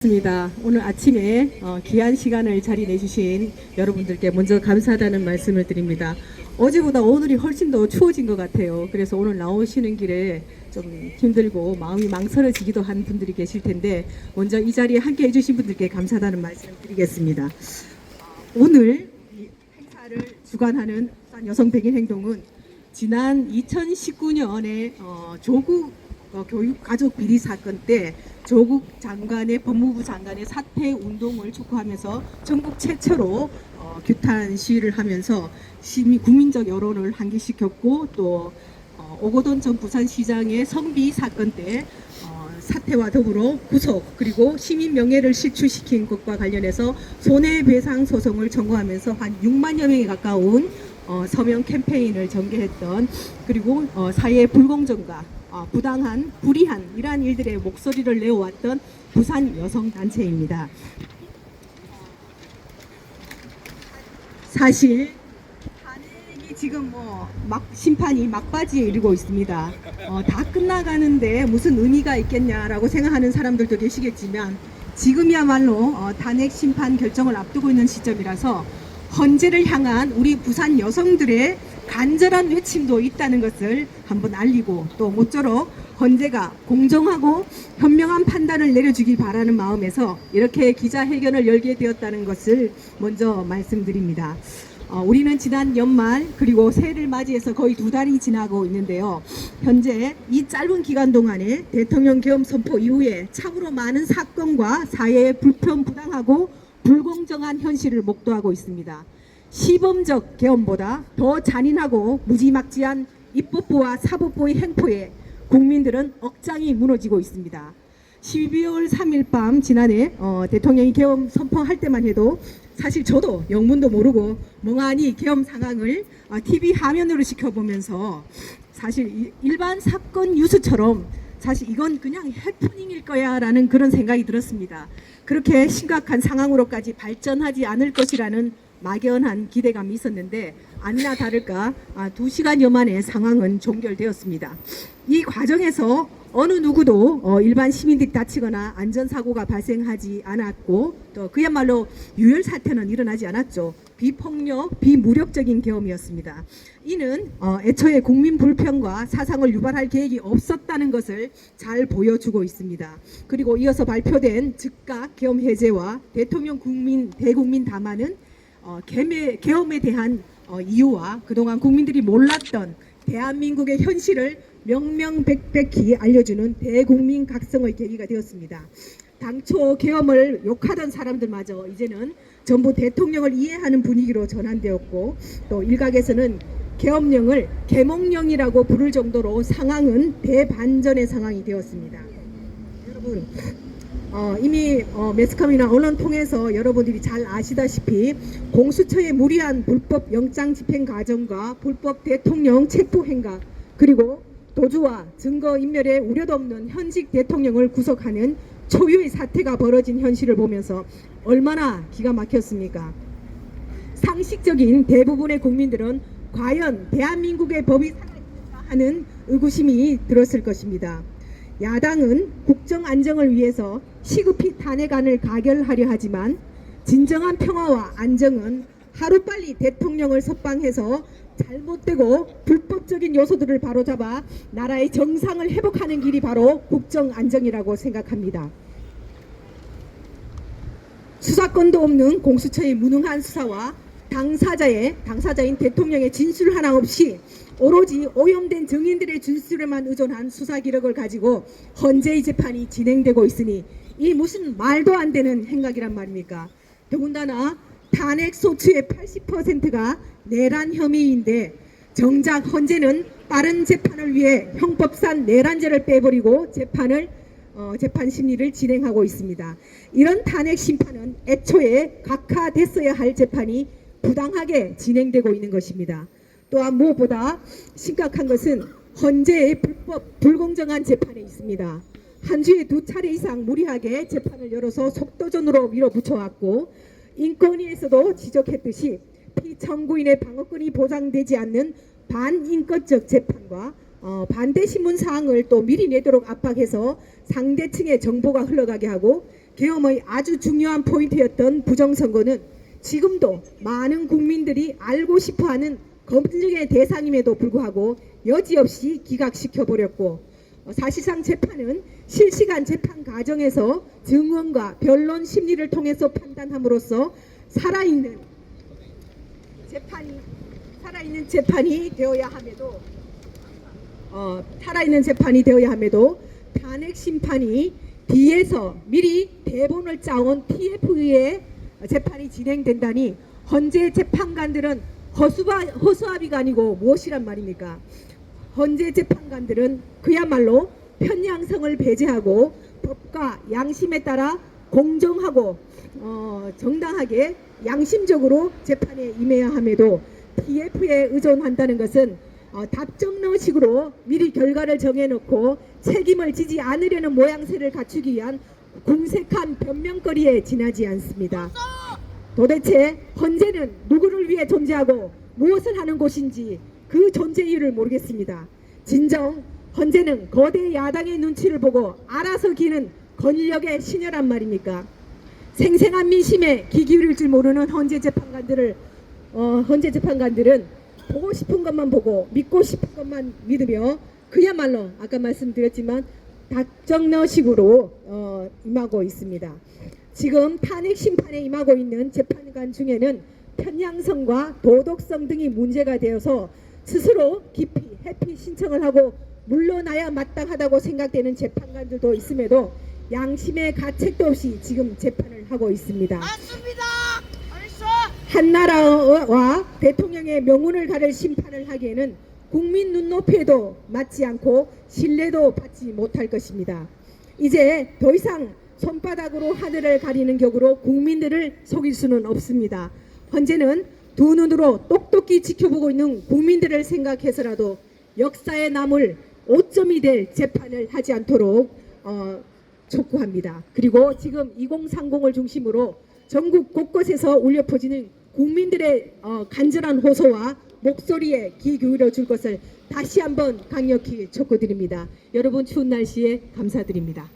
맞습니다. 오늘 아침에 귀한 시간을 자리 내주신 여러분들께 먼저 감사하다는 말씀을 드립니다. 어제보다 오늘이 훨씬 더 추워진 것 같아요. 그래서 오늘 나오시는 길에 좀 힘들고 마음이 망설여지기도 한 분들이 계실 텐데 먼저 이 자리에 함께 해주신 분들께 감사하다는 말씀을 드리겠습니다. 오늘 이 행사를 주관하는 여성 백인 행동은 지난 2019년에 조국 교육 가족 비리 사건 때 조국 장관의 법무부 장관의 사퇴 운동을 촉구하면서 전국 최초로 규탄 시위를 하면서 국민적 여론을 환기시켰고 또 오거돈 전 부산시장의 성비 사건 때 사퇴와 더불어 구속 그리고 시민 명예를 실추시킨 것과 관련해서 손해배상 소송을 청구하면서 한 6만여 명에 가까운 서명 캠페인을 전개했던 그리고 사회의 불공정과 부당한 불이한 이러한 일들의 목소리를 내어왔던 부산 여성단체입니다. 사실 탄핵이 지금 심판이 막바지에 이르고 있습니다. 다 끝나가는데 무슨 의미가 있겠냐라고 생각하는 사람들도 계시겠지만 지금이야말로 탄핵 심판 결정을 앞두고 있는 시점이라서 헌재를 향한 우리 부산 여성들의 간절한 외침도 있다는 것을 한번 알리고 또 모쪼록 헌재가 공정하고 현명한 판단을 내려주길 바라는 마음에서 이렇게 기자회견을 열게 되었다는 것을 먼저 말씀드립니다. 우리는 지난 연말 그리고 새해를 맞이해서 거의 2달이 지나고 있는데요. 현재 이 짧은 기간 동안에 대통령 계엄 선포 이후에 참으로 많은 사건과 사회의 불편부당하고 불공정한 현실을 목도하고 있습니다. 시범적 계엄보다 더 잔인하고 무지막지한 입법부와 사법부의 행포에 국민들은 억장이 무너지고 있습니다. 12월 3일 밤 지난해 대통령이 계엄 선포할 때만 해도 사실 저도 영문도 모르고 멍하니 계엄 상황을 TV 화면으로 지켜보면서 사실 일반 사건 뉴스처럼 사실 이건 그냥 해프닝일 거야 라는 그런 생각이 들었습니다. 그렇게 심각한 상황으로까지 발전하지 않을 것이라는 막연한 기대감이 있었는데 아니나 다를까 2시간여 만에 상황은 종결되었습니다. 이 과정에서 어느 누구도 일반 시민들이 다치거나 안전사고가 발생하지 않았고 또 그야말로 유혈 사태는 일어나지 않았죠. 비폭력, 비무력적인 계엄이었습니다. 이는 애초에 국민 불평과 사상을 유발할 계획이 없었다는 것을 잘 보여주고 있습니다. 그리고 이어서 발표된 즉각 계엄 해제와 대통령 대국민 담화는 계엄에 대한 이유와 그동안 국민들이 몰랐던 대한민국의 현실을 명명백백히 알려주는 대국민 각성의 계기가 되었습니다. 당초 계엄을 욕하던 사람들마저 이제는 전부 대통령을 이해하는 분위기로 전환되었고 또 일각에서는 계엄령을 계몽령이라고 부를 정도로 상황은 대반전의 상황이 되었습니다. 여러분 이미 매스컴이나 언론 통해서 여러분들이 잘 아시다시피 공수처의 무리한 불법 영장 집행 과정과 불법 대통령 체포 행각 그리고 도주와 증거인멸에 우려도 없는 현직 대통령을 구속하는 초유의 사태가 벌어진 현실을 보면서 얼마나 기가 막혔습니까? 상식적인 대부분의 국민들은 과연 대한민국의 법이 살아있는가 하는 의구심이 들었을 것입니다. 야당은 국정 안정을 위해서 시급히 탄핵안을 가결하려 하지만 진정한 평화와 안정은 하루빨리 대통령을 석방해서 잘못되고 불법적인 요소들을 바로잡아 나라의 정상을 회복하는 길이 바로 국정 안정이라고 생각합니다. 수사권도 없는 공수처의 무능한 수사와 당사자인 대통령의 진술 하나 없이 오로지 오염된 증인들의 진술에만 의존한 수사 기록을 가지고 헌재의 재판이 진행되고 있으니 이 무슨 말도 안 되는 행각이란 말입니까? 더군다나 탄핵 소추의 80%가 내란 혐의인데 정작 헌재는 빠른 재판을 위해 형법상 내란죄를 빼버리고 재판 심리를 진행하고 있습니다. 이런 탄핵 심판은 애초에 각하됐어야 할 재판이 부당하게 진행되고 있는 것입니다. 또한 무엇보다 심각한 것은 헌재의 불공정한 재판에 있습니다. 한 주에 2차례 이상 무리하게 재판을 열어서 속도전으로 밀어붙여왔고 인권위에서도 지적했듯이 피청구인의 방어권이 보장되지 않는 반인권적 재판과 반대 신문 사항을 또 미리 내도록 압박해서 상대층의 정보가 흘러가게 하고 계엄의 아주 중요한 포인트였던 부정선거는 지금도 많은 국민들이 알고 싶어하는 검증의 대상임에도 불구하고 여지없이 기각시켜버렸고 사실상 재판은 실시간 재판 과정에서 증언과 변론 심리를 통해서 판단함으로써 살아있는 재판이 되어야 함에도 탄핵 심판이 뒤에서 미리 대본을 짜온 TF의 재판이 진행된다니 헌재 재판관들은 허수아비가 아니고 무엇이란 말입니까? 헌재 재판관들은 그야말로 편향성을 배제하고 법과 양심에 따라 공정하고 정당하게 양심적으로 재판에 임해야 함에도 TF에 의존한다는 것은 답정너식으로 미리 결과를 정해놓고 책임을 지지 않으려는 모양새를 갖추기 위한 궁색한 변명거리에 지나지 않습니다. 도대체 헌재는 누구를 위해 존재하고 무엇을 하는 곳인지 그 존재 이유를 모르겠습니다. 진정 헌재는 거대 야당의 눈치를 보고 알아서 기는 권력의 신여란 말입니까? 생생한 민심에 귀 기울일 줄 모르는 헌재 재판관들은 보고 싶은 것만 보고 믿고 싶은 것만 믿으며 그야말로 아까 말씀드렸지만 닥정너식으로 임하고 있습니다. 지금 탄핵 심판에 임하고 있는 재판관 중에는 편향성과 도덕성 등이 문제가 되어서 스스로 깊이 회피 신청을 하고 물러나야 마땅하다고 생각되는 재판관들도 있음에도 양심의 가책도 없이 지금 재판을 하고 있습니다. 맞습니다. 한 나라와 대통령의 명운을 가를 심판을 하기에는 국민 눈높이에도 맞지 않고 신뢰도 받지 못할 것입니다. 이제 더 이상 손바닥으로 하늘을 가리는 격으로 국민들을 속일 수는 없습니다. 헌재는 두 눈으로 똑똑히 지켜보고 있는 국민들을 생각해서라도 역사에 남을 오점이 될 재판을 하지 않도록 촉구합니다. 그리고 지금 2030을 중심으로 전국 곳곳에서 울려 퍼지는 국민들의 간절한 호소와 목소리에 귀 기울여 줄 것을 다시 한번 강력히 촉구드립니다. 여러분 추운 날씨에 감사드립니다.